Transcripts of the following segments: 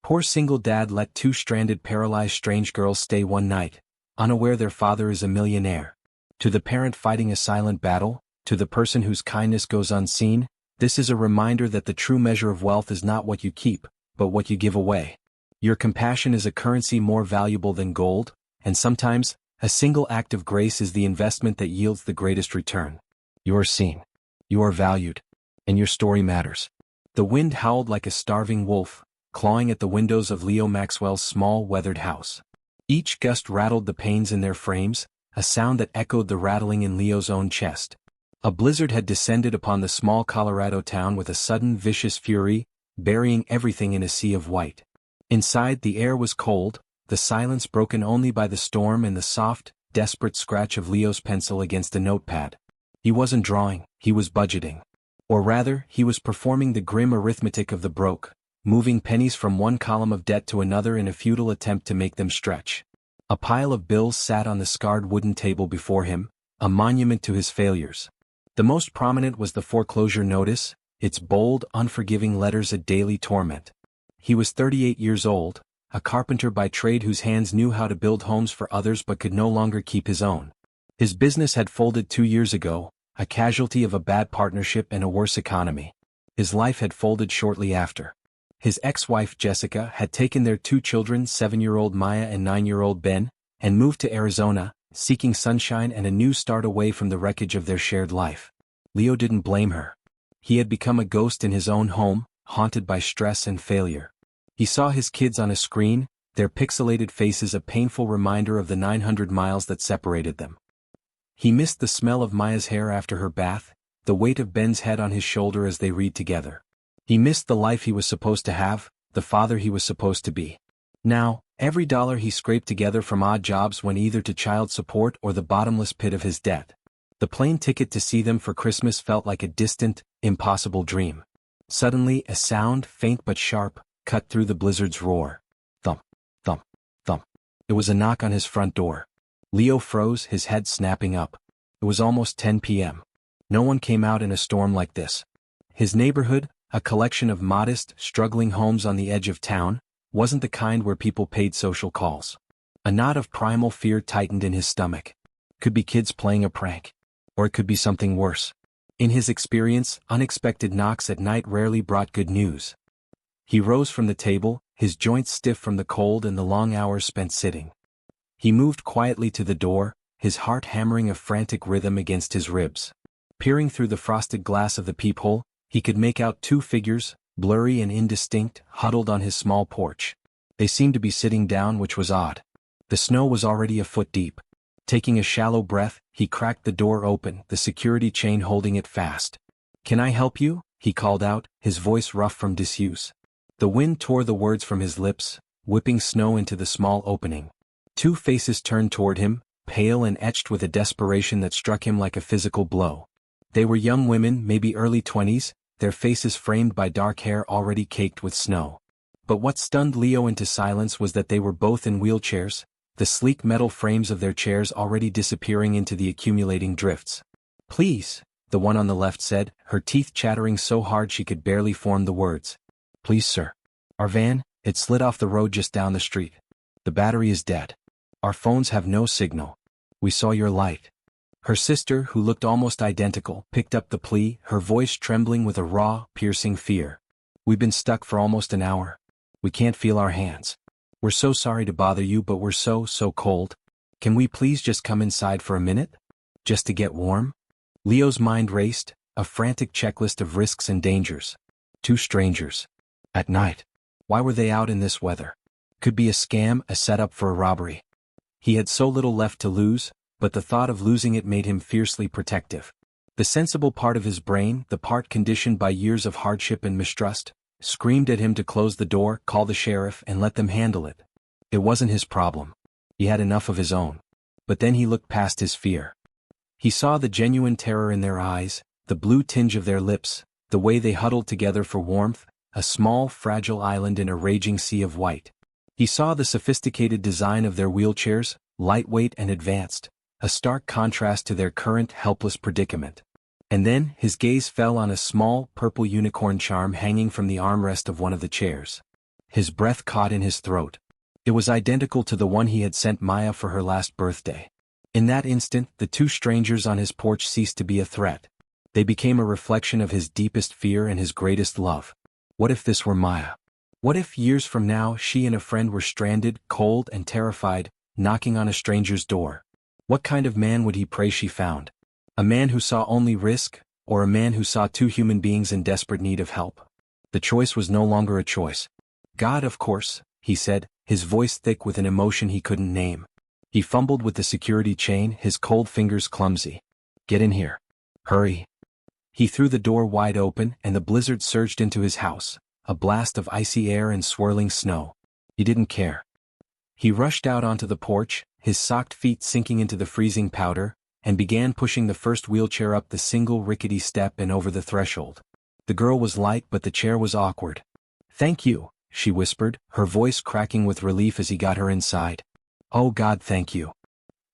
Poor single dad let two stranded paralyzed strange girls stay one night, unaware their father is a millionaire. To the parent fighting a silent battle, to the person whose kindness goes unseen, this is a reminder that the true measure of wealth is not what you keep, but what you give away. Your compassion is a currency more valuable than gold, and sometimes, a single act of grace is the investment that yields the greatest return. You are seen. You are valued. And your story matters. The wind howled like a starving wolf, clawing at the windows of Leo Maxwell's small weathered house. Each gust rattled the panes in their frames, a sound that echoed the rattling in Leo's own chest. A blizzard had descended upon the small Colorado town with a sudden vicious fury, burying everything in a sea of white. Inside, the air was cold, the silence broken only by the storm and the soft, desperate scratch of Leo's pencil against a notepad. He wasn't drawing, he was budgeting. Or rather, he was performing the grim arithmetic of the broke, moving pennies from one column of debt to another in a futile attempt to make them stretch. A pile of bills sat on the scarred wooden table before him, a monument to his failures. The most prominent was the foreclosure notice, its bold, unforgiving letters a daily torment. He was 38 years old, a carpenter by trade whose hands knew how to build homes for others but could no longer keep his own. His business had folded 2 years ago, a casualty of a bad partnership and a worse economy. His life had folded shortly after. His ex-wife Jessica had taken their 2 children, 7-year-old Maya and 9-year-old Ben, and moved to Arizona, seeking sunshine and a new start away from the wreckage of their shared life. Leo didn't blame her. He had become a ghost in his own home, haunted by stress and failure. He saw his kids on a screen, their pixelated faces a painful reminder of the 900 miles that separated them. He missed the smell of Maya's hair after her bath, the weight of Ben's head on his shoulder as they read together. He missed the life he was supposed to have, the father he was supposed to be. Now, every dollar he scraped together from odd jobs went either to child support or the bottomless pit of his debt. The plane ticket to see them for Christmas felt like a distant, impossible dream. Suddenly, a sound, faint but sharp, cut through the blizzard's roar. Thump, thump, thump. It was a knock on his front door. Leo froze, his head snapping up. It was almost 10 p.m. No one came out in a storm like this. His neighborhood, a collection of modest, struggling homes on the edge of town, wasn't the kind where people paid social calls. A knot of primal fear tightened in his stomach. Could be kids playing a prank. Or it could be something worse. In his experience, unexpected knocks at night rarely brought good news. He rose from the table, his joints stiff from the cold and the long hours spent sitting. He moved quietly to the door, his heart hammering a frantic rhythm against his ribs. Peering through the frosted glass of the peephole, he could make out 2 figures, blurry and indistinct, huddled on his small porch. They seemed to be sitting down, which was odd. The snow was already a foot deep. Taking a shallow breath, he cracked the door open, the security chain holding it fast. "Can I help you?" he called out, his voice rough from disuse. The wind tore the words from his lips, whipping snow into the small opening. 2 faces turned toward him, pale and etched with a desperation that struck him like a physical blow. They were young women, maybe early 20s, their faces framed by dark hair already caked with snow. But what stunned Leo into silence was that they were both in wheelchairs, the sleek metal frames of their chairs already disappearing into the accumulating drifts. "Please," the one on the left said, her teeth chattering so hard she could barely form the words. "Please, sir. Our van, it slid off the road just down the street. The battery is dead. Our phones have no signal. We saw your light." Her sister, who looked almost identical, picked up the plea, her voice trembling with a raw, piercing fear. "We've been stuck for almost an hour. We can't feel our hands. We're so sorry to bother you, but we're so cold. Can we please just come inside for a minute? Just to get warm?" Leo's mind raced, a frantic checklist of risks and dangers. 2 strangers. At night. Why were they out in this weather? Could be a scam, a setup for a robbery. He had so little left to lose, but the thought of losing it made him fiercely protective. The sensible part of his brain, the part conditioned by years of hardship and mistrust, screamed at him to close the door, call the sheriff, and let them handle it. It wasn't his problem. He had enough of his own. But then he looked past his fear. He saw the genuine terror in their eyes, the blue tinge of their lips, the way they huddled together for warmth, a small, fragile island in a raging sea of white. He saw the sophisticated design of their wheelchairs, lightweight and advanced, a stark contrast to their current helpless predicament. And then, his gaze fell on a small, purple unicorn charm hanging from the armrest of one of the chairs. His breath caught in his throat. It was identical to the one he had sent Maya for her last birthday. In that instant, the two strangers on his porch ceased to be a threat. They became a reflection of his deepest fear and his greatest love. What if this were Maya? What if years from now she and a friend were stranded, cold and terrified, knocking on a stranger's door? What kind of man would he pray she found? A man who saw only risk, or a man who saw two human beings in desperate need of help? The choice was no longer a choice. God, of course, he said, his voice thick with an emotion he couldn't name. He fumbled with the security chain, his cold fingers clumsy. Get in here. Hurry. He threw the door wide open and the blizzard surged into his house, a blast of icy air and swirling snow. He didn't care. He rushed out onto the porch, his socked feet sinking into the freezing powder, and began pushing the first wheelchair up the single rickety step and over the threshold. The girl was light but the chair was awkward. "Thank you," she whispered, her voice cracking with relief as he got her inside. "Oh God, thank you."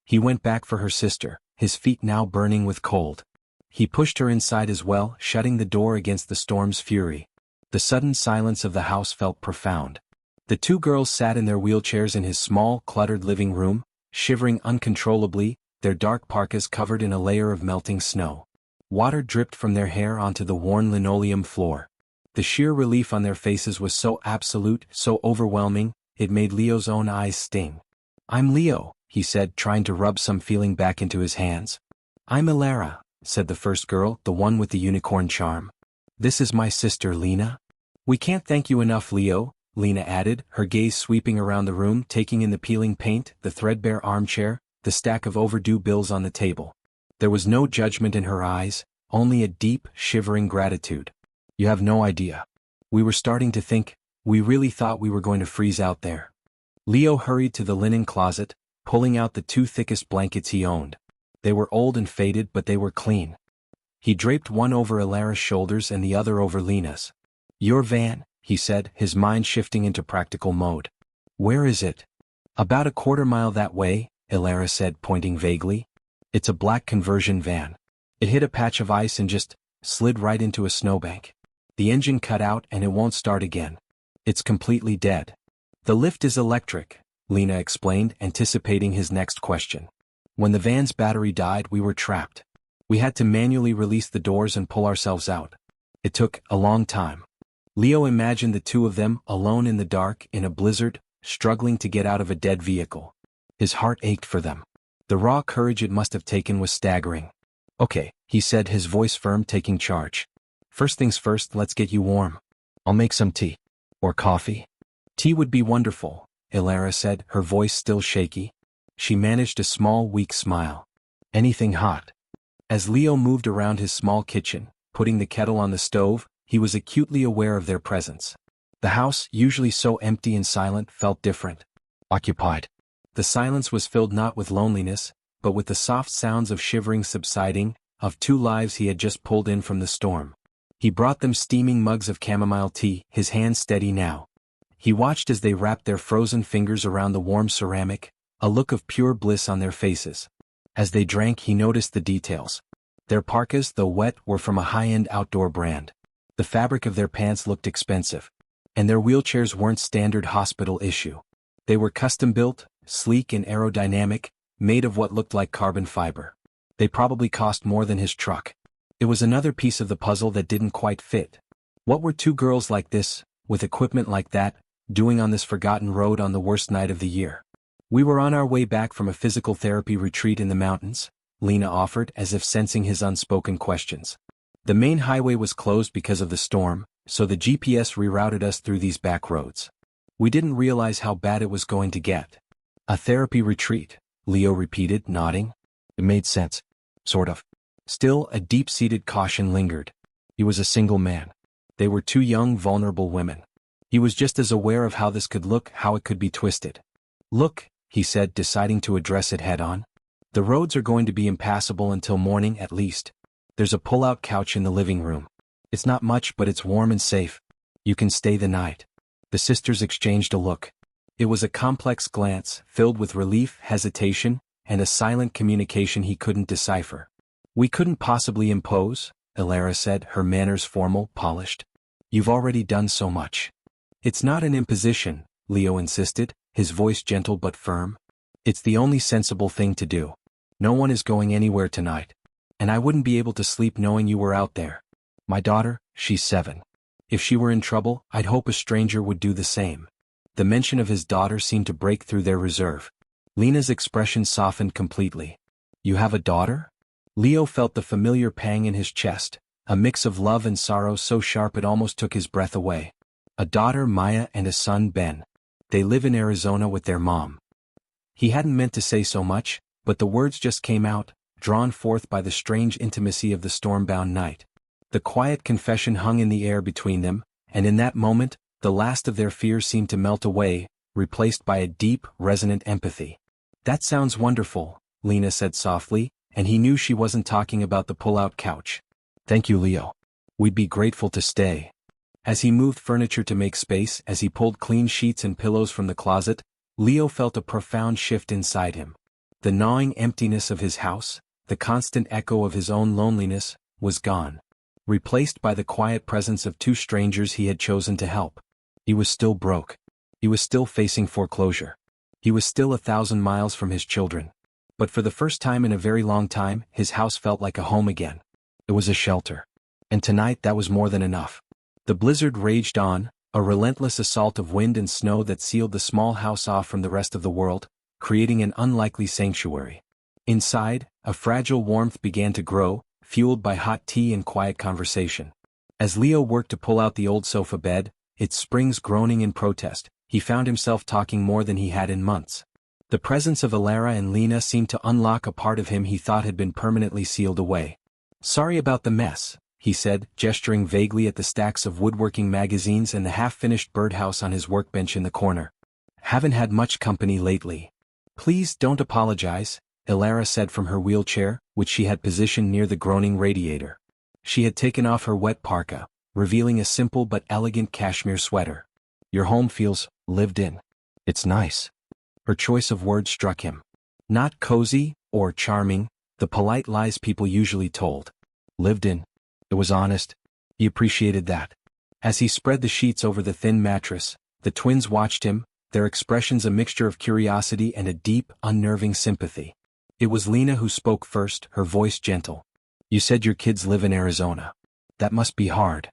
He went back for her sister, his feet now burning with cold. He pushed her inside as well, shutting the door against the storm's fury. The sudden silence of the house felt profound. The two girls sat in their wheelchairs in his small, cluttered living room, shivering uncontrollably, their dark parkas covered in a layer of melting snow. Water dripped from their hair onto the worn linoleum floor. The sheer relief on their faces was so absolute, so overwhelming, it made Leo's own eyes sting. "I'm Leo," he said, trying to rub some feeling back into his hands. "I'm Ilara," said the first girl, the one with the unicorn charm. "This is my sister Lena." "We can't thank you enough, Leo," Lena added, her gaze sweeping around the room, taking in the peeling paint, the threadbare armchair, the stack of overdue bills on the table. There was no judgment in her eyes, only a deep, shivering gratitude. "You have no idea. We were starting to think, we really thought we were going to freeze out there." Leo hurried to the linen closet, pulling out the two thickest blankets he owned. They were old and faded but they were clean. He draped one over Ilara's shoulders and the other over Lena's. "Your van," he said, his mind shifting into practical mode. "Where is it?" "About a quarter-mile that way," Ilara said, pointing vaguely. "It's a black conversion van. It hit a patch of ice and just slid right into a snowbank. The engine cut out and it won't start again. It's completely dead." "The lift is electric," Lena explained, anticipating his next question. "When the van's battery died, we were trapped. We had to manually release the doors and pull ourselves out. It took a long time." Leo imagined the two of them, alone in the dark, in a blizzard, struggling to get out of a dead vehicle. His heart ached for them. The raw courage it must have taken was staggering. "Okay," he said, his voice firm, taking charge. "First things first, let's get you warm. I'll make some tea. Or coffee." "Tea would be wonderful," Ilara said, her voice still shaky. She managed a small, weak smile. "Anything hot?" As Leo moved around his small kitchen, putting the kettle on the stove, he was acutely aware of their presence. The house, usually so empty and silent, felt different. Occupied. The silence was filled not with loneliness, but with the soft sounds of shivering subsiding, of two lives he had just pulled in from the storm. He brought them steaming mugs of chamomile tea, his hands steady now. He watched as they wrapped their frozen fingers around the warm ceramic, a look of pure bliss on their faces. As they drank, he noticed the details. Their parkas, though wet, were from a high-end outdoor brand. The fabric of their pants looked expensive. And their wheelchairs weren't standard hospital issue. They were custom-built, sleek and aerodynamic, made of what looked like carbon fiber. They probably cost more than his truck. It was another piece of the puzzle that didn't quite fit. What were two girls like this, with equipment like that, doing on this forgotten road on the worst night of the year? "We were on our way back from a physical therapy retreat in the mountains," Lena offered, as if sensing his unspoken questions. "The main highway was closed because of the storm, so the GPS rerouted us through these back roads. We didn't realize how bad it was going to get." "A therapy retreat," Leo repeated, nodding. It made sense. Sort of. Still, a deep-seated caution lingered. He was a single man. They were two young, vulnerable women. He was just as aware of how this could look, how it could be twisted. "Look," he said, deciding to address it head-on. "The roads are going to be impassable until morning at least. There's a pull-out couch in the living room. It's not much, but it's warm and safe. You can stay the night." The sisters exchanged a look. It was a complex glance, filled with relief, hesitation, and a silent communication he couldn't decipher. "We couldn't possibly impose," Ilara said, her manners formal, polished. "You've already done so much." It's not an imposition, Leo insisted, his voice gentle but firm. It's the only sensible thing to do. No one is going anywhere tonight. And I wouldn't be able to sleep knowing you were out there. My daughter, she's 7. If she were in trouble, I'd hope a stranger would do the same. The mention of his daughter seemed to break through their reserve. Lena's expression softened completely. You have a daughter? Leo felt the familiar pang in his chest, a mix of love and sorrow so sharp it almost took his breath away. A daughter, Maya, and a son, Ben. They live in Arizona with their mom. He hadn't meant to say so much, but the words just came out, drawn forth by the strange intimacy of the storm-bound night. The quiet confession hung in the air between them, and in that moment, the last of their fears seemed to melt away, replaced by a deep, resonant empathy. That sounds wonderful, Lena said softly, and he knew she wasn't talking about the pull-out couch. Thank you, Leo. We'd be grateful to stay. As he moved furniture to make space, as he pulled clean sheets and pillows from the closet, Leo felt a profound shift inside him. The gnawing emptiness of his house, the constant echo of his own loneliness, was gone, replaced by the quiet presence of 2 strangers he had chosen to help. He was still broke. He was still facing foreclosure. He was still 1,000 miles from his children. But for the first time in a very long time, his house felt like a home again. It was a shelter. And tonight that was more than enough. The blizzard raged on, a relentless assault of wind and snow that sealed the small house off from the rest of the world, creating an unlikely sanctuary. Inside, a fragile warmth began to grow, fueled by hot tea and quiet conversation. As Leo worked to pull out the old sofa bed, its springs groaning in protest, he found himself talking more than he had in months. The presence of Alara and Lena seemed to unlock a part of him he thought had been permanently sealed away. Sorry about the mess, he said, gesturing vaguely at the stacks of woodworking magazines and the half-finished birdhouse on his workbench in the corner. Haven't had much company lately. Please don't apologize, Alara said from her wheelchair, which she had positioned near the groaning radiator. She had taken off her wet parka, revealing a simple but elegant cashmere sweater. Your home feels lived in. It's nice. Her choice of words struck him. Not cozy or charming, the polite lies people usually told. Lived in. It was honest. He appreciated that. As he spread the sheets over the thin mattress, the twins watched him, their expressions a mixture of curiosity and a deep, unnerving sympathy. It was Lena who spoke first, her voice gentle. You said your kids live in Arizona. That must be hard.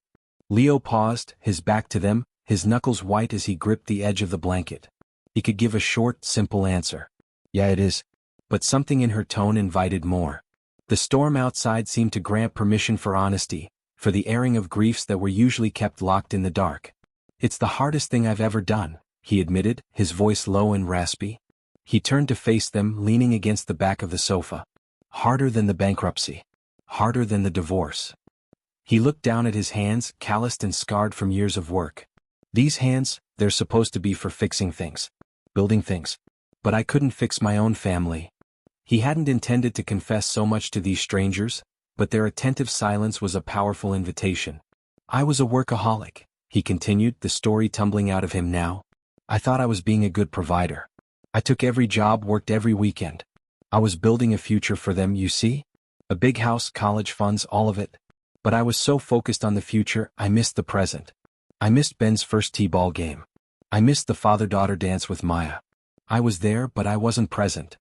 Leo paused, his back to them, his knuckles white as he gripped the edge of the blanket. He could give a short, simple answer. Yeah, it is. But something in her tone invited more. The storm outside seemed to grant permission for honesty, for the airing of griefs that were usually kept locked in the dark. It's the hardest thing I've ever done, he admitted, his voice low and raspy. He turned to face them, leaning against the back of the sofa. Harder than the bankruptcy. Harder than the divorce. He looked down at his hands, calloused and scarred from years of work. These hands, they're supposed to be for fixing things. Building things. But I couldn't fix my own family. He hadn't intended to confess so much to these strangers, but their attentive silence was a powerful invitation. I was a workaholic, he continued, the story tumbling out of him now. I thought I was being a good provider. I took every job, worked every weekend. I was building a future for them, you see? A big house, college funds, all of it. But I was so focused on the future, I missed the present. I missed Ben's first t-ball game. I missed the father-daughter dance with Maya. I was there, but I wasn't present.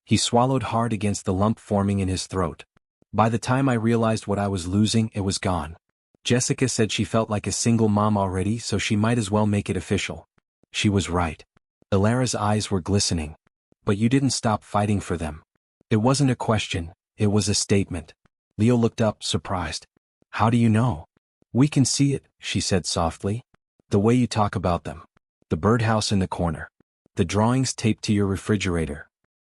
He swallowed hard against the lump forming in his throat. By the time I realized what I was losing, it was gone. Jessica said she felt like a single mom already, so she might as well make it official. She was right. Alara's eyes were glistening. But you didn't stop fighting for them. It wasn't a question, it was a statement. Leo looked up, surprised. How do you know? We can see it, she said softly. The way you talk about them. The birdhouse in the corner. The drawings taped to your refrigerator.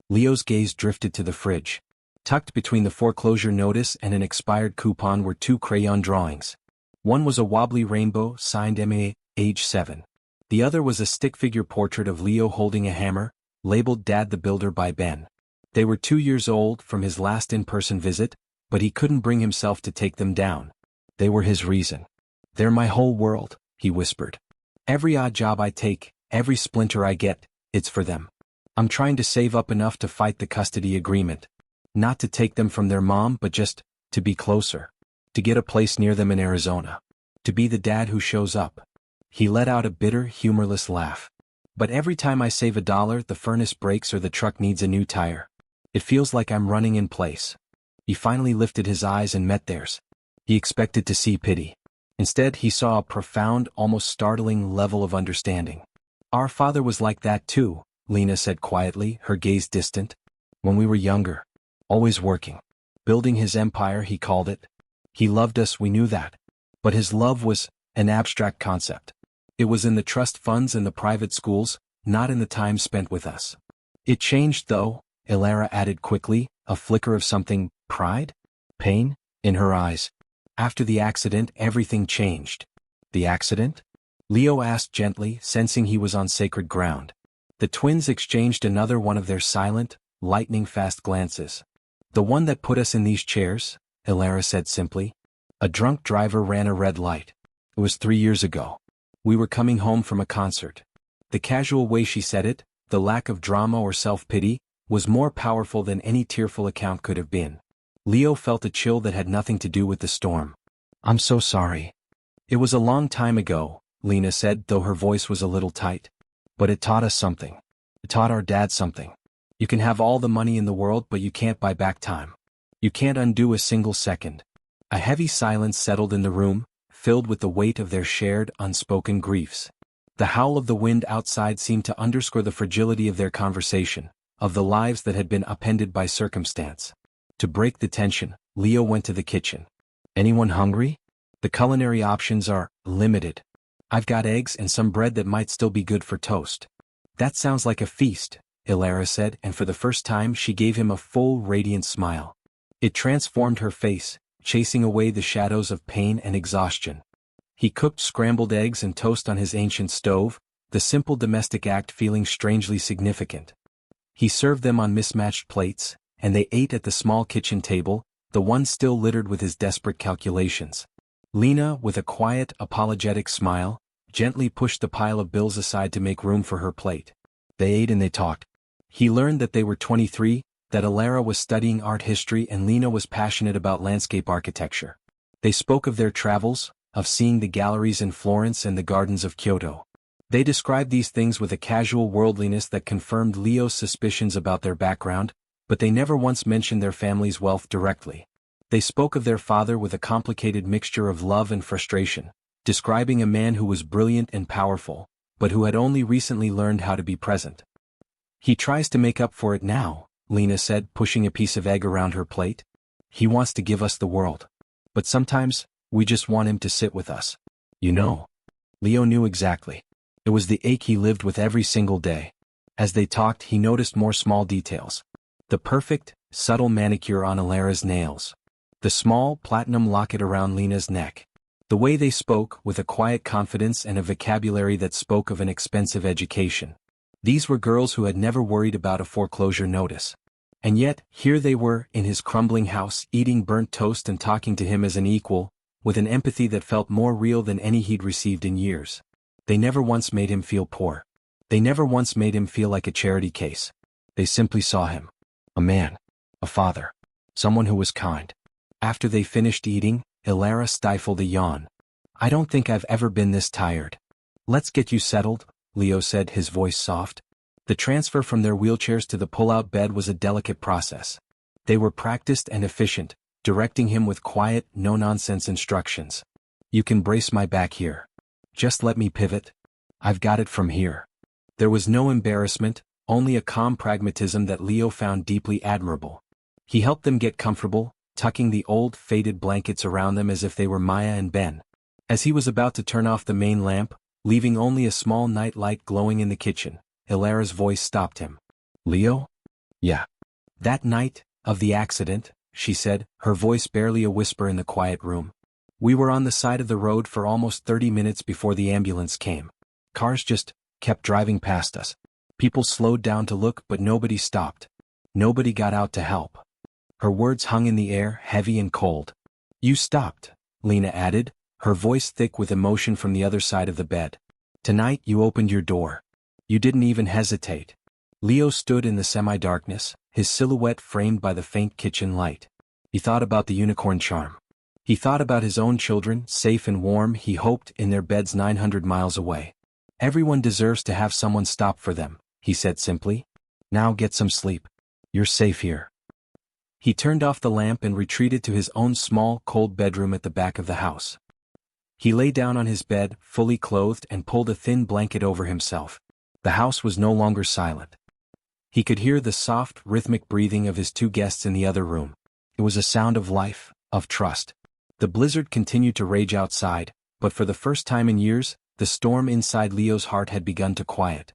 Leo's gaze drifted to the fridge. Tucked between the foreclosure notice and an expired coupon were 2 crayon drawings. One was a wobbly rainbow, signed M.A., age 7. The other was a stick figure portrait of Leo holding a hammer, labeled Dad the Builder by Ben. They were 2 years old from his last in-person visit, but he couldn't bring himself to take them down. They were his reason. They're my whole world, he whispered. Every odd job I take, every splinter I get, it's for them. I'm trying to save up enough to fight the custody agreement. Not to take them from their mom, but just to be closer. To get a place near them in Arizona. To be the dad who shows up. He let out a bitter, humorless laugh. But every time I save $1, the furnace breaks or the truck needs a new tire. It feels like I'm running in place. He finally lifted his eyes and met theirs. He expected to see pity. Instead, he saw a profound, almost startling level of understanding. Our father was like that too, Lena said quietly, her gaze distant. When we were younger. Always working. Building his empire, he called it. He loved us, we knew that. But his love was an abstract concept. It was in the trust funds and the private schools, not in the time spent with us. It changed though, Ilara added quickly, a flicker of something, pride? Pain? In her eyes. After the accident, everything changed. The accident? Leo asked gently, sensing he was on sacred ground. The twins exchanged another one of their silent, lightning-fast glances. The one that put us in these chairs, Ilara said simply. A drunk driver ran a red light. It was 3 years ago. We were coming home from a concert. The casual way she said it, the lack of drama or self-pity, was more powerful than any tearful account could have been. Leo felt a chill that had nothing to do with the storm. I'm so sorry. It was a long time ago, Lena said, though her voice was a little tight. But it taught us something. It taught our dad something. You can have all the money in the world, but you can't buy back time. You can't undo a single second. A heavy silence settled in the room, filled with the weight of their shared, unspoken griefs. The howl of the wind outside seemed to underscore the fragility of their conversation, of the lives that had been upended by circumstance. To break the tension, Leo went to the kitchen. Anyone hungry? The culinary options are limited. I've got eggs and some bread that might still be good for toast. That sounds like a feast, Ilara said, and for the first time she gave him a full, radiant smile. It transformed her face, chasing away the shadows of pain and exhaustion. He cooked scrambled eggs and toast on his ancient stove, the simple domestic act feeling strangely significant. He served them on mismatched plates, and they ate at the small kitchen table, the one still littered with his desperate calculations. Lena, with a quiet, apologetic smile, gently pushed the pile of bills aside to make room for her plate. They ate and they talked. He learned that they were 23, that Ilara was studying art history and Lena was passionate about landscape architecture. They spoke of their travels, of seeing the galleries in Florence and the gardens of Kyoto. They described these things with a casual worldliness that confirmed Leo's suspicions about their background, but they never once mentioned their family's wealth directly. They spoke of their father with a complicated mixture of love and frustration, describing a man who was brilliant and powerful, but who had only recently learned how to be present. He tries to make up for it now, Lena said, pushing a piece of egg around her plate. He wants to give us the world. But sometimes, we just want him to sit with us. You know. Leo knew exactly. It was the ache he lived with every single day. As they talked, he noticed more small details. The perfect, subtle manicure on Ilara's nails. The small, platinum locket around Lena's neck. The way they spoke, with a quiet confidence and a vocabulary that spoke of an expensive education. These were girls who had never worried about a foreclosure notice. And yet, here they were, in his crumbling house, eating burnt toast and talking to him as an equal, with an empathy that felt more real than any he'd received in years. They never once made him feel poor. They never once made him feel like a charity case. They simply saw him. A man. A father. Someone who was kind. After they finished eating, Ilara stifled a yawn. I don't think I've ever been this tired. Let's get you settled, Leo said, his voice soft. The transfer from their wheelchairs to the pull-out bed was a delicate process. They were practiced and efficient, directing him with quiet, no-nonsense instructions. You can brace my back here. Just let me pivot. I've got it from here. There was no embarrassment, only a calm pragmatism that Leo found deeply admirable. He helped them get comfortable, tucking the old, faded blankets around them as if they were Maya and Ben. As he was about to turn off the main lamp, leaving only a small night light glowing in the kitchen, Ilara's voice stopped him. Leo? Yeah. That night, of the accident, she said, her voice barely a whisper in the quiet room. We were on the side of the road for almost 30 minutes before the ambulance came. Cars just kept driving past us. People slowed down to look, but nobody stopped. Nobody got out to help. Her words hung in the air, heavy and cold. You stopped, Lena added, her voice thick with emotion from the other side of the bed. Tonight you opened your door. You didn't even hesitate. Leo stood in the semi-darkness, his silhouette framed by the faint kitchen light. He thought about the unicorn charm. He thought about his own children, safe and warm, he hoped, in their beds 900 miles away. Everyone deserves to have someone stop for them, he said simply. Now get some sleep. You're safe here. He turned off the lamp and retreated to his own small, cold bedroom at the back of the house. He lay down on his bed, fully clothed, and pulled a thin blanket over himself. The house was no longer silent. He could hear the soft, rhythmic breathing of his two guests in the other room. It was a sound of life, of trust. The blizzard continued to rage outside, but for the first time in years, the storm inside Leo's heart had begun to quiet.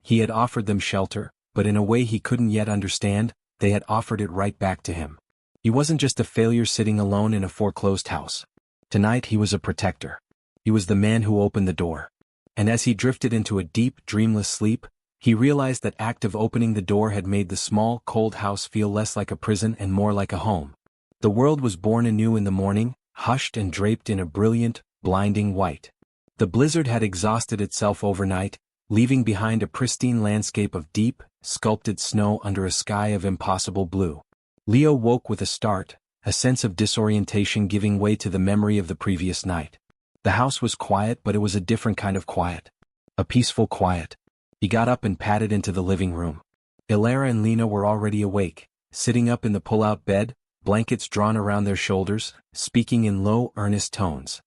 He had offered them shelter, but in a way he couldn't yet understand, they had offered it right back to him. He wasn't just a failure sitting alone in a foreclosed house. Tonight he was a protector. He was the man who opened the door. And as he drifted into a deep, dreamless sleep, he realized that act of opening the door had made the small, cold house feel less like a prison and more like a home. The world was born anew in the morning, hushed and draped in a brilliant, blinding white. The blizzard had exhausted itself overnight, leaving behind a pristine landscape of deep, sculpted snow under a sky of impossible blue. Leo woke with a start, a sense of disorientation giving way to the memory of the previous night. The house was quiet, but it was a different kind of quiet. A peaceful quiet. He got up and padded into the living room. Ilara and Lena were already awake, sitting up in the pull-out bed, blankets drawn around their shoulders, speaking in low, earnest tones.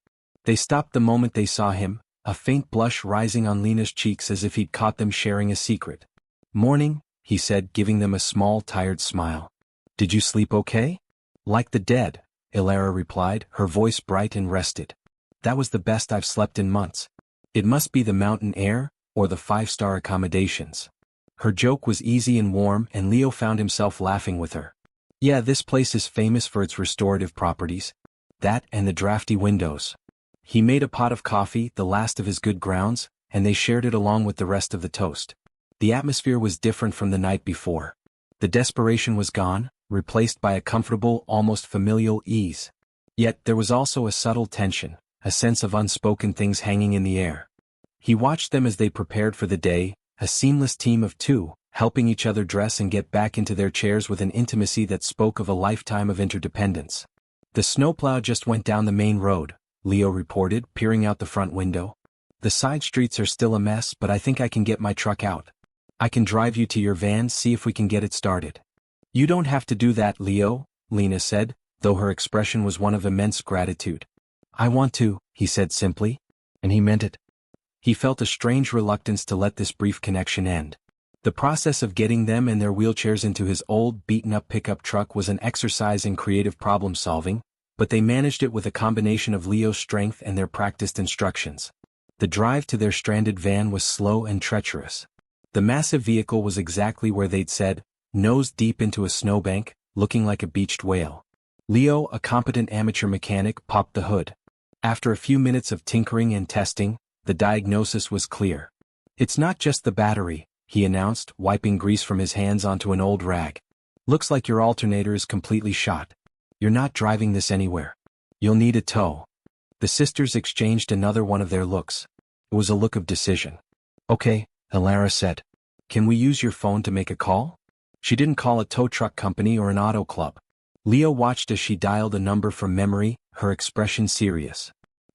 They stopped the moment they saw him, a faint blush rising on Lena's cheeks as if he'd caught them sharing a secret. "Morning," he said, giving them a small, tired smile. "Did you sleep okay?" "Like the dead," Ilara replied, her voice bright and rested. "That was the best I've slept in months. It must be the mountain air, or the 5-star accommodations." Her joke was easy and warm, and Leo found himself laughing with her. "Yeah, this place is famous for its restorative properties. That and the drafty windows." He made a pot of coffee, the last of his good grounds, and they shared it along with the rest of the toast. The atmosphere was different from the night before. The desperation was gone, replaced by a comfortable, almost familial ease. Yet there was also a subtle tension, a sense of unspoken things hanging in the air. He watched them as they prepared for the day, a seamless team of two, helping each other dress and get back into their chairs with an intimacy that spoke of a lifetime of interdependence. "The snowplow just went down the main road," Leo reported, peering out the front window. "The side streets are still a mess, but I think I can get my truck out. I can drive you to your van, see if we can get it started." "You don't have to do that, Leo," Lena said, though her expression was one of immense gratitude. "I want to," he said simply. And he meant it. He felt a strange reluctance to let this brief connection end. The process of getting them and their wheelchairs into his old, beaten-up pickup truck was an exercise in creative problem-solving, but they managed it with a combination of Leo's strength and their practiced instructions. The drive to their stranded van was slow and treacherous. The massive vehicle was exactly where they'd said, nose deep into a snowbank, looking like a beached whale. Leo, a competent amateur mechanic, popped the hood. After a few minutes of tinkering and testing, the diagnosis was clear. "It's not just the battery," he announced, wiping grease from his hands onto an old rag. "Looks like your alternator is completely shot. You're not driving this anywhere. You'll need a tow." The sisters exchanged another one of their looks. It was a look of decision. "Okay," Ilara said. "Can we use your phone to make a call?" She didn't call a tow truck company or an auto club. Leo watched as she dialed a number from memory, her expression serious.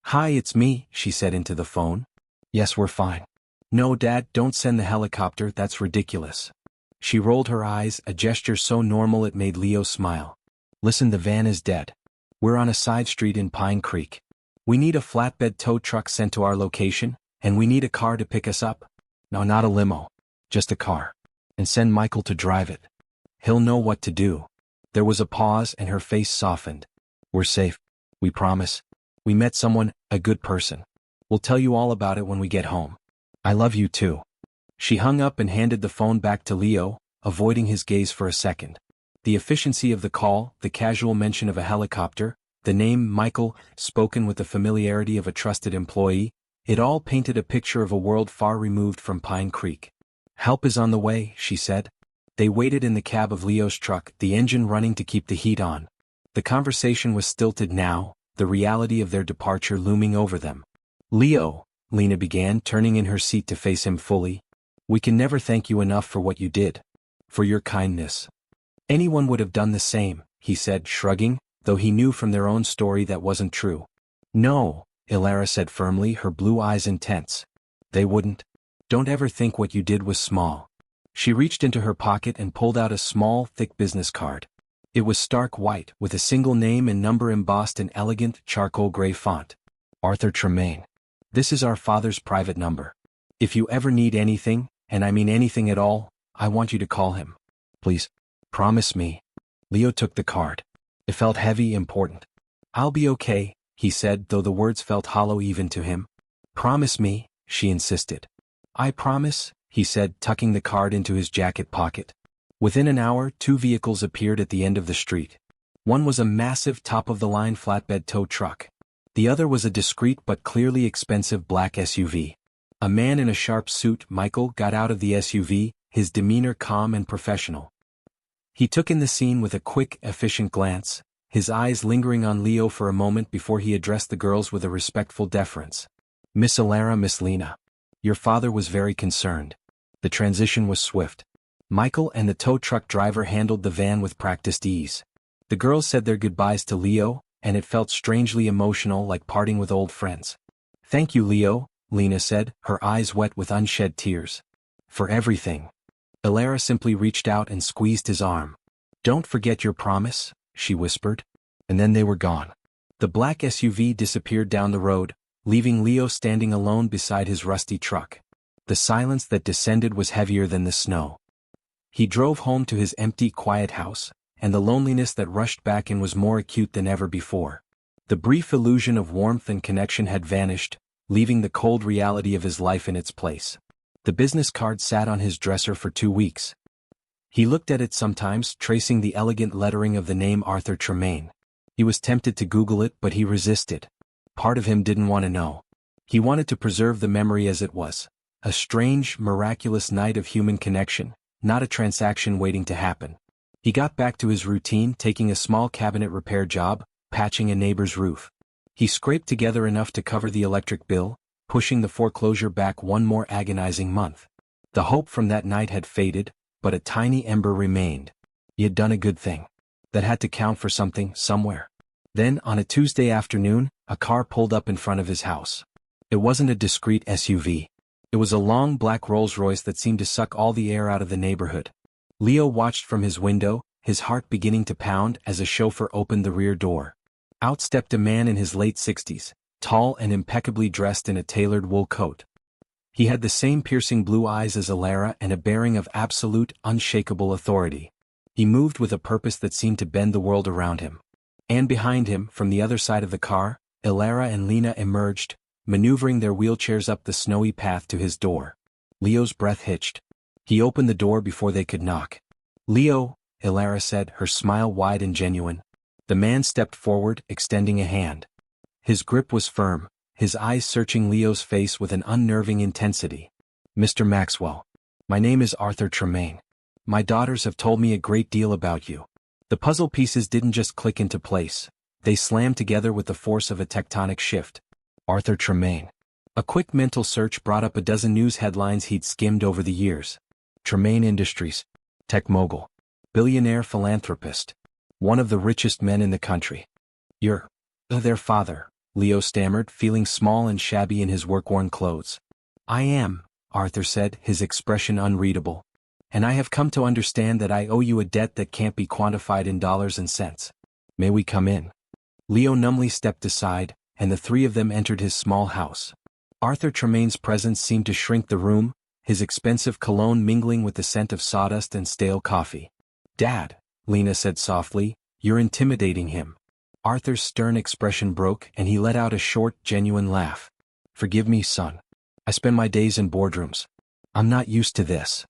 "Hi, it's me," she said into the phone. "Yes, we're fine." "No, Dad, don't send the helicopter, that's ridiculous." She rolled her eyes, a gesture so normal it made Leo smile. "Listen, the van is dead. We're on a side street in Pine Creek. We need a flatbed tow truck sent to our location, and we need a car to pick us up. No, not a limo. Just a car. And send Michael to drive it. He'll know what to do." There was a pause and her face softened. "We're safe. We promise. We met someone, a good person. We'll tell you all about it when we get home. I love you too." She hung up and handed the phone back to Leo, avoiding his gaze for a second. The efficiency of the call, the casual mention of a helicopter, the name Michael, spoken with the familiarity of a trusted employee, it all painted a picture of a world far removed from Pine Creek. "Help is on the way," she said. They waited in the cab of Leo's truck, the engine running to keep the heat on. The conversation was stilted now, the reality of their departure looming over them. "Leo," Lena began, turning in her seat to face him fully, "we can never thank you enough for what you did. For your kindness." "Anyone would have done the same," he said, shrugging, though he knew from their own story that wasn't true. No, Ilara said firmly, her blue eyes intense. They wouldn't. Don't ever think what you did was small. She reached into her pocket and pulled out a small, thick business card. It was stark white, with a single name and number embossed in elegant, charcoal gray font. Arthur Tremaine. This is our father's private number. If you ever need anything, and I mean anything at all, I want you to call him. Please. Promise me. Leo took the card. It felt heavy, important. I'll be okay, he said, though the words felt hollow even to him. Promise me, she insisted. I promise, he said, tucking the card into his jacket pocket. Within an hour, 2 vehicles appeared at the end of the street. One was a massive top-of-the-line flatbed tow truck. The other was a discreet but clearly expensive black SUV. A man in a sharp suit, Michael, got out of the SUV, his demeanor calm and professional. He took in the scene with a quick, efficient glance, his eyes lingering on Leo for a moment before he addressed the girls with a respectful deference. Miss Ilara, Miss Lena. Your father was very concerned. The transition was swift. Michael and the tow truck driver handled the van with practiced ease. The girls said their goodbyes to Leo, and it felt strangely emotional, like parting with old friends. Thank you, Leo, Lena said, her eyes wet with unshed tears. For everything. Ilara simply reached out and squeezed his arm. Don't forget your promise, she whispered. And then they were gone. The black SUV disappeared down the road, leaving Leo standing alone beside his rusty truck. The silence that descended was heavier than the snow. He drove home to his empty, quiet house, and the loneliness that rushed back in was more acute than ever before. The brief illusion of warmth and connection had vanished, leaving the cold reality of his life in its place. The business card sat on his dresser for 2 weeks. He looked at it sometimes, tracing the elegant lettering of the name Arthur Tremaine. He was tempted to Google it, but he resisted. Part of him didn't want to know. He wanted to preserve the memory as it was. A strange, miraculous night of human connection, not a transaction waiting to happen. He got back to his routine, taking a small cabinet repair job, patching a neighbor's roof. He scraped together enough to cover the electric bill, pushing the foreclosure back one more agonizing month. The hope from that night had faded, but a tiny ember remained. He had done a good thing. That had to count for something, somewhere. Then, on a Tuesday afternoon, a car pulled up in front of his house. It wasn't a discreet SUV. It was a long black Rolls-Royce that seemed to suck all the air out of the neighborhood. Leo watched from his window, his heart beginning to pound as a chauffeur opened the rear door. Out stepped a man in his late 60s, tall and impeccably dressed in a tailored wool coat. He had the same piercing blue eyes as Ilara and a bearing of absolute, unshakable authority. He moved with a purpose that seemed to bend the world around him. And behind him, from the other side of the car, Ilara and Lena emerged, maneuvering their wheelchairs up the snowy path to his door. Leo's breath hitched. He opened the door before they could knock. Leo, Ilara said, her smile wide and genuine. The man stepped forward, extending a hand. His grip was firm, his eyes searching Leo's face with an unnerving intensity. Mr. Maxwell. My name is Arthur Tremaine. My daughters have told me a great deal about you. The puzzle pieces didn't just click into place. They slammed together with the force of a tectonic shift. Arthur Tremaine. A quick mental search brought up a dozen news headlines he'd skimmed over the years. Tremaine Industries. Tech mogul. Billionaire philanthropist. One of the richest men in the country. You're their father, Leo stammered, feeling small and shabby in his work-worn clothes. I am, Arthur said, his expression unreadable. And I have come to understand that I owe you a debt that can't be quantified in dollars and cents. May we come in? Leo numbly stepped aside, and the three of them entered his small house. Arthur Tremaine's presence seemed to shrink the room, his expensive cologne mingling with the scent of sawdust and stale coffee. Dad, Lena said softly, you're intimidating him. Arthur's stern expression broke, and he let out a short, genuine laugh. Forgive me, son. I spend my days in boardrooms. I'm not used to this.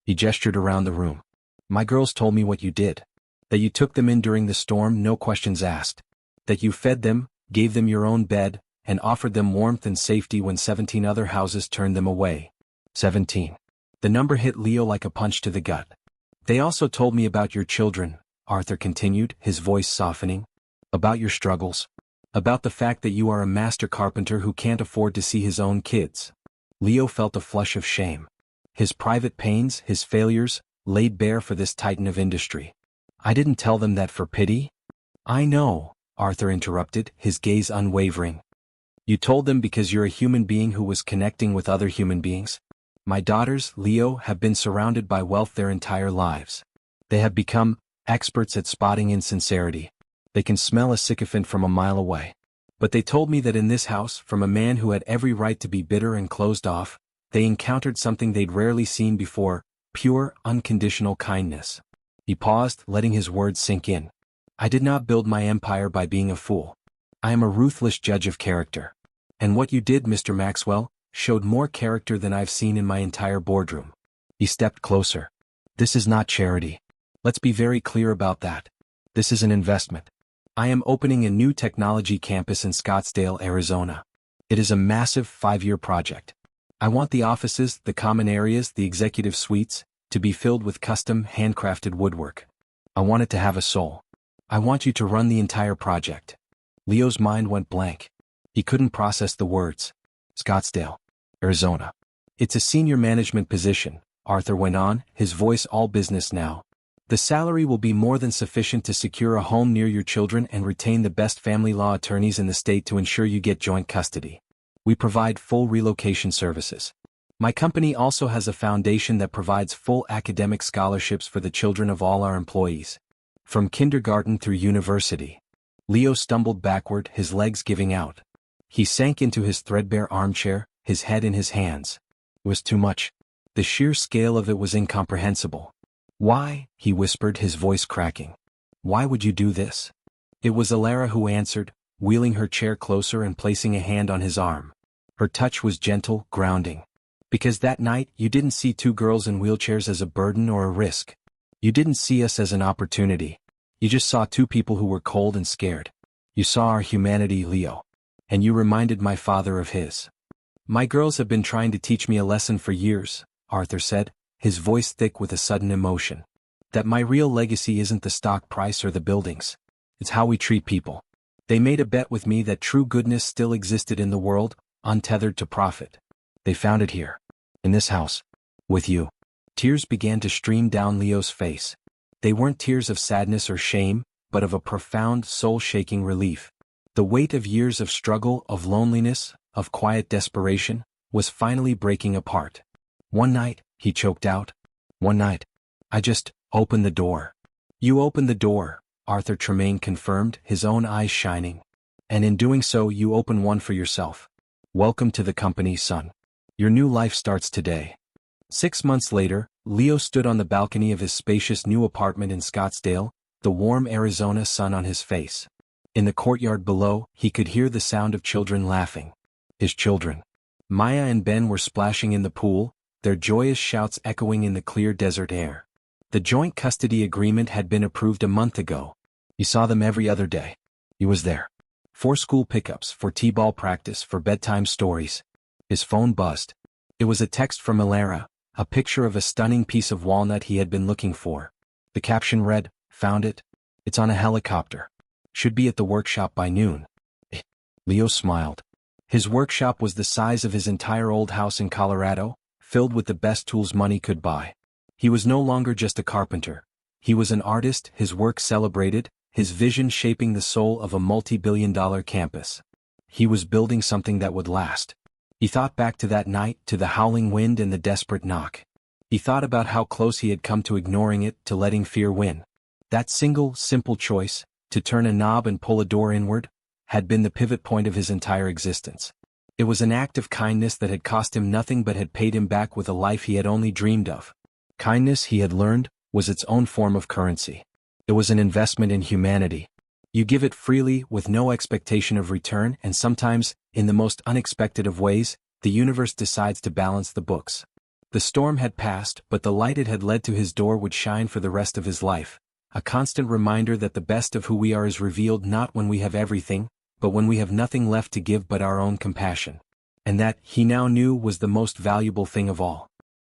He gestured around the room. My girls told me what you did. That you took them in during the storm, no questions asked. That you fed them, gave them your own bed, and offered them warmth and safety when 17 other houses turned them away. 17. The number hit Leo like a punch to the gut. They also told me about your children, Arthur continued, his voice softening. About your struggles. About the fact that you are a master carpenter who can't afford to see his own kids. Leo felt a flush of shame. His private pains, his failures, laid bare for this titan of industry. I didn't tell them that for pity. I know, Arthur interrupted, his gaze unwavering. You told them because you're a human being who was connecting with other human beings? My daughters, Leo, have been surrounded by wealth their entire lives. They have become experts at spotting insincerity. They can smell a sycophant from a mile away. But they told me that in this house, from a man who had every right to be bitter and closed off, they encountered something they'd rarely seen before, pure, unconditional kindness. He paused, letting his words sink in. I did not build my empire by being a fool. I am a ruthless judge of character. And what you did, Mr. Maxwell, showed more character than I've seen in my entire boardroom. He stepped closer. This is not charity. Let's be very clear about that. This is an investment. I am opening a new technology campus in Scottsdale, Arizona. It is a massive 5-year project. I want the offices, the common areas, the executive suites, to be filled with custom, handcrafted woodwork. I want it to have a soul. I want you to run the entire project. Leo's mind went blank. He couldn't process the words. Scottsdale, Arizona. It's a senior management position, Arthur went on, his voice all business now. The salary will be more than sufficient to secure a home near your children and retain the best family law attorneys in the state to ensure you get joint custody. We provide full relocation services. My company also has a foundation that provides full academic scholarships for the children of all our employees. From kindergarten through university. Leo stumbled backward, his legs giving out. He sank into his threadbare armchair, his head in his hands. It was too much. The sheer scale of it was incomprehensible. Why? He whispered, his voice cracking. Why would you do this? It was Alara who answered, wheeling her chair closer and placing a hand on his arm. Her touch was gentle, grounding. Because that night, you didn't see 2 girls in wheelchairs as a burden or a risk. You didn't see us as an opportunity. You just saw 2 people who were cold and scared. You saw our humanity, Leo. And you reminded my father of his. My girls have been trying to teach me a lesson for years, Arthur said, his voice thick with a sudden emotion. That my real legacy isn't the stock price or the buildings. It's how we treat people. They made a bet with me that true goodness still existed in the world, untethered to profit. They found it here. In this house. With you. Tears began to stream down Leo's face. They weren't tears of sadness or shame, but of a profound, soul-shaking relief. The weight of years of struggle, of loneliness, of quiet desperation, was finally breaking apart. One night, he choked out. One night. I just opened the door. You opened the door, Arthur Tremaine confirmed, his own eyes shining. And in doing so you open one for yourself. Welcome to the company, son. Your new life starts today. 6 months later, Leo stood on the balcony of his spacious new apartment in Scottsdale, the warm Arizona sun on his face. In the courtyard below, he could hear the sound of children laughing. His children. Maya and Ben were splashing in the pool, their joyous shouts echoing in the clear desert air. The joint custody agreement had been approved a month ago. He saw them every other day. He was there. For school pickups, for t-ball practice, for bedtime stories. His phone buzzed. It was a text from Alara, a picture of a stunning piece of walnut he had been looking for. The caption read, "Found it. It's on a helicopter. Should be at the workshop by noon." Leo smiled. His workshop was the size of his entire old house in Colorado, filled with the best tools money could buy. He was no longer just a carpenter. He was an artist, his work celebrated, his vision shaping the soul of a multi-billion-dollar campus. He was building something that would last. He thought back to that night, to the howling wind and the desperate knock. He thought about how close he had come to ignoring it, to letting fear win. That single, simple choice, to turn a knob and pull a door inward, had been the pivot point of his entire existence. It was an act of kindness that had cost him nothing but had paid him back with a life he had only dreamed of. Kindness, he had learned, was its own form of currency. It was an investment in humanity. You give it freely, with no expectation of return, and sometimes, in the most unexpected of ways, the universe decides to balance the books. The storm had passed, but the light it had led to his door would shine for the rest of his life, a constant reminder that the best of who we are is revealed not when we have everything, but when we have nothing left to give but our own compassion. And that, he now knew, was the most valuable thing of all.